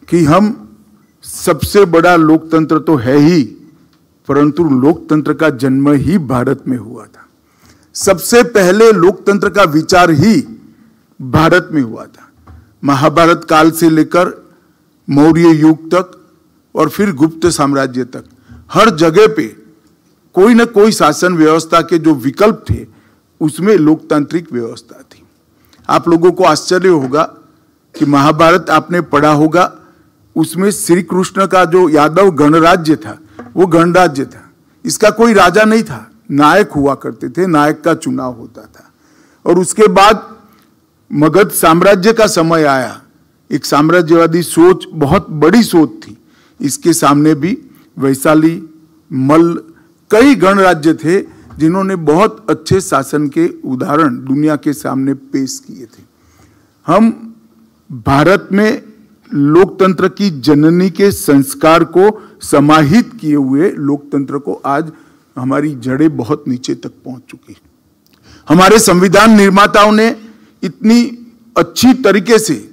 कि हम सबसे बड़ा लोकतंत्र तो है ही, परंतु लोकतंत्र का जन्म ही भारत में हुआ था। सबसे पहले लोकतंत्र का विचार ही भारत में हुआ था। महाभारत काल से लेकर मौर्य युग तक और फिर गुप्त साम्राज्य तक हर जगह पे कोई न कोई शासन व्यवस्था के जो विकल्प थे उसमें लोकतांत्रिक व्यवस्था थी। आप लोगों को आश्चर्य होगा कि महाभारत आपने पढ़ा होगा, उसमें श्री कृष्ण का जो यादव गणराज्य था वो गणराज्य था। इसका कोई राजा नहीं था, नायक हुआ करते थे, नायक का चुनाव होता था। और उसके बाद मगध साम्राज्य का समय आया, एक साम्राज्यवादी सोच, बहुत बड़ी सोच थी। इसके सामने भी वैशाली, मल्ल, कई गणराज्य थे जिन्होंने बहुत अच्छे शासन के उदाहरण दुनिया के सामने पेश किए थे। हम भारत में लोकतंत्र की जननी के संस्कार को समाहित किए हुए लोकतंत्र को आज हमारी जड़ें बहुत नीचे तक पहुंच चुकी है। हमारे संविधान निर्माताओं ने इतनी अच्छी तरीके से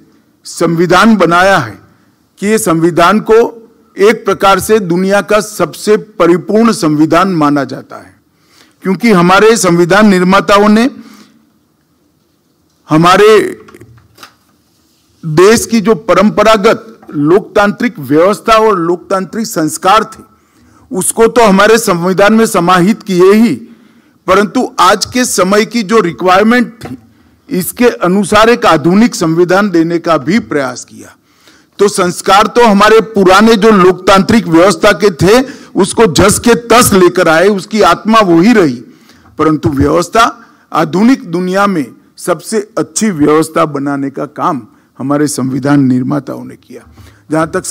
संविधान बनाया है कि ये संविधान को एक प्रकार से दुनिया का सबसे परिपूर्ण संविधान माना जाता है, क्योंकि हमारे संविधान निर्माताओं ने हमारे देश की जो परंपरागत लोकतांत्रिक व्यवस्था और लोकतांत्रिक संस्कार थे उसको तो हमारे संविधान में समाहित किए ही, परंतु आज के समय की जो रिक्वायरमेंट थी इसके अनुसार एक आधुनिक संविधान देने का भी प्रयास किया। तो संस्कार तो हमारे पुराने जो लोकतांत्रिक व्यवस्था के थे उसको झस के तस लेकर आए, उसकी आत्मा वही रही, परंतु व्यवस्था आधुनिक दुनिया में सबसे अच्छी व्यवस्था बनाने का काम हमारे संविधान निर्माताओं ने किया। जहां तक